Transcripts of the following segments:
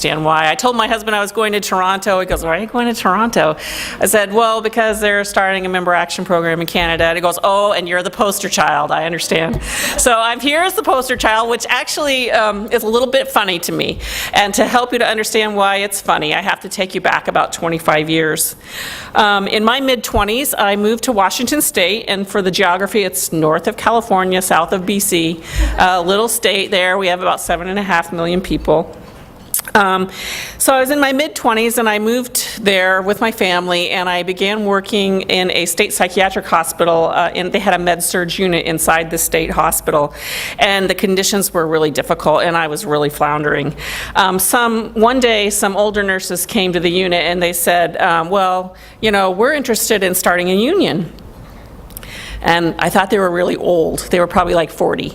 understand why. I told my husband I was going to Toronto. He goes, why are you going to Toronto? I said, well, because they're starting a member action program in Canada. And he goes, oh, and you're the poster child. I understand. So I'm here as the poster child, which actually is a little bit funny to me. And to help you to understand why it's funny, I have to take you back about 25 years. In my mid-20s, I moved to Washington State, and for the geography, it's north of California, south of BC, a little state there. We have about 7.5 million people. So I was in my mid-20s, and I moved there with my family, and I began working in a state psychiatric hospital, and they had a med-surg unit inside the state hospital, and the conditions were really difficult, and I was really floundering. One day, some older nurses came to the unit, and they said, well, you know, we're interested in starting a union. And I thought they were really old. They were probably like 40.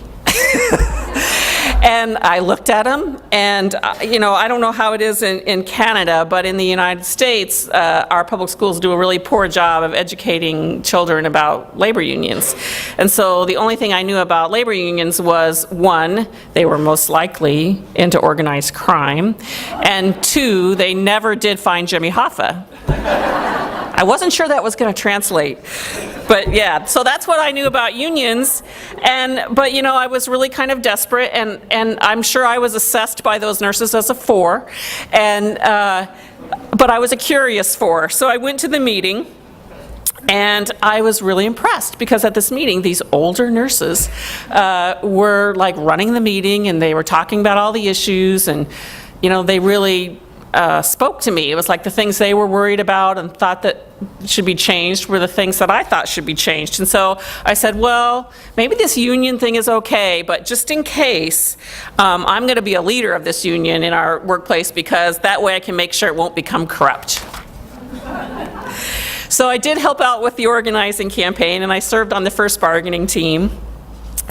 And I looked at them, and you know, I don't know how it is in Canada, but in the United States, our public schools do a really poor job of educating children about labor unions. And so the only thing I knew about labor unions was, one, they were most likely into organized crime, and two, they never did find Jimmy Hoffa. I wasn't sure that was going to translate, but yeah, so that's what I knew about unions. But you know, I was really kind of desperate, and I'm sure I was assessed by those nurses as a 4, but I was a curious 4. So I went to the meeting, and I was really impressed, because at this meeting, these older nurses were like running the meeting, and they were talking about all the issues, and you know, they really spoke to me. It was like the things they were worried about and thought that should be changed were the things that I thought should be changed. And so I said, well, maybe this union thing is okay, but just in case, I'm going to be a leader of this union in our workplace, because that way I can make sure it won't become corrupt. So I did help out with the organizing campaign, and I served on the first bargaining team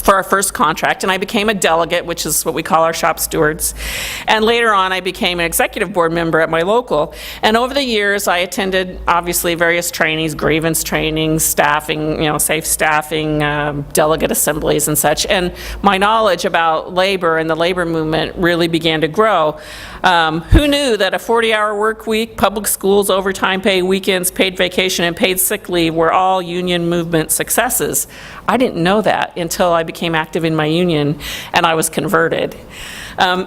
for our first contract, and I became a delegate, which is what we call our shop stewards. And later on, I became an executive board member at my local. And over the years, I attended, obviously, various trainings, grievance trainings, staffing, you know, safe staffing, delegate assemblies and such. And my knowledge about labor and the labor movement really began to grow. Who knew that a 40-hour work week, public schools, overtime pay, weekends, paid vacation, and paid sick leave were all union movement successes? I didn't know that until I became active in my union and I was converted.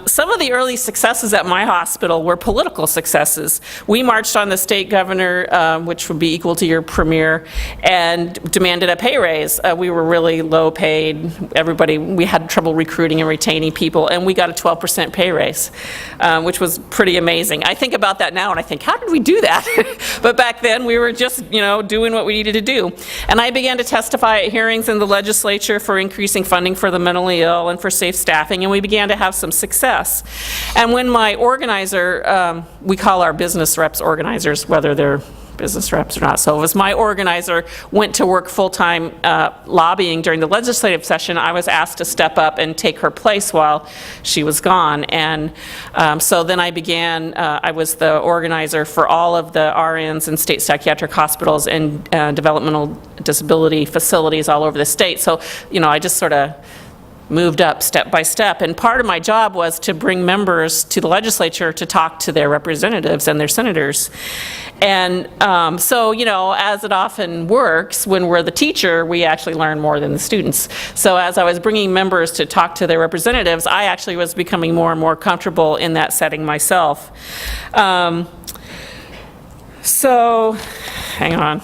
Some of the early successes at my hospital were political successes. We marched on the state governor, which would be equal to your premier, and demanded a pay raise. We were really low paid. We had trouble recruiting and retaining people, and we got a 12% pay raise, which was pretty amazing. I think about that now and I think, how did we do that? But back then we were just, you know, doing what we needed to do. And I began to testify at hearings in the legislature for increasing funding for the mentally ill and for safe staffing, and we began to have some success. And when my organizer, we call our business reps organizers, whether they're business reps or not, so it was my organizer, went to work full-time lobbying during the legislative session, I was asked to step up and take her place while she was gone. And so then I began, I was the organizer for all of the RNs in state psychiatric hospitals and developmental disability facilities all over the state. So, you know, I just sort of moved up step by step, and part of my job was to bring members to the legislature to talk to their representatives and their senators. And so, you know, as it often works, when we're the teacher, we actually learn more than the students. So as I was bringing members to talk to their representatives, I actually was becoming more and more comfortable in that setting myself. So, hang on.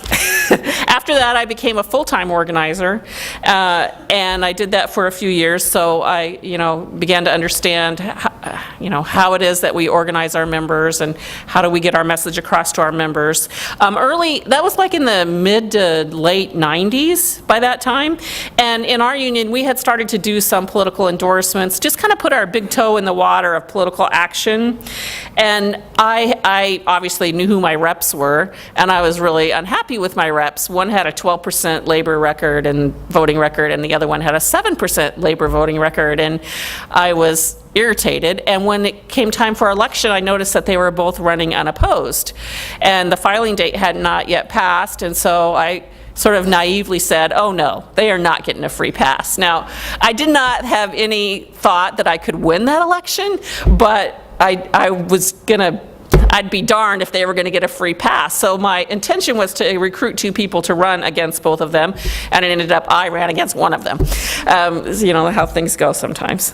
After that, I became a full-time organizer, and I did that for a few years. So I, you know, began to understand, how it is that we organize our members and how do we get our message across to our members. That was like in the mid to late 90s by that time, and in our union, we had started to do some political endorsements, just kind of put our big toe in the water of political action. And I obviously knew who my reps were, and I was really unhappy with my reps. One had a 12% labor record and voting record, and the other one had a 7% labor voting record, and I was irritated. And when it came time for election, I noticed that they were both running unopposed, and the filing date had not yet passed, and so I sort of naively said, oh no, they are not getting a free pass. Now, I did not have any thought that I could win that election, but I was gonna, I'd be darned if they were gonna get a free pass. So my intention was to recruit 2 people to run against both of them, and it ended up I ran against one of them. You know how things go sometimes.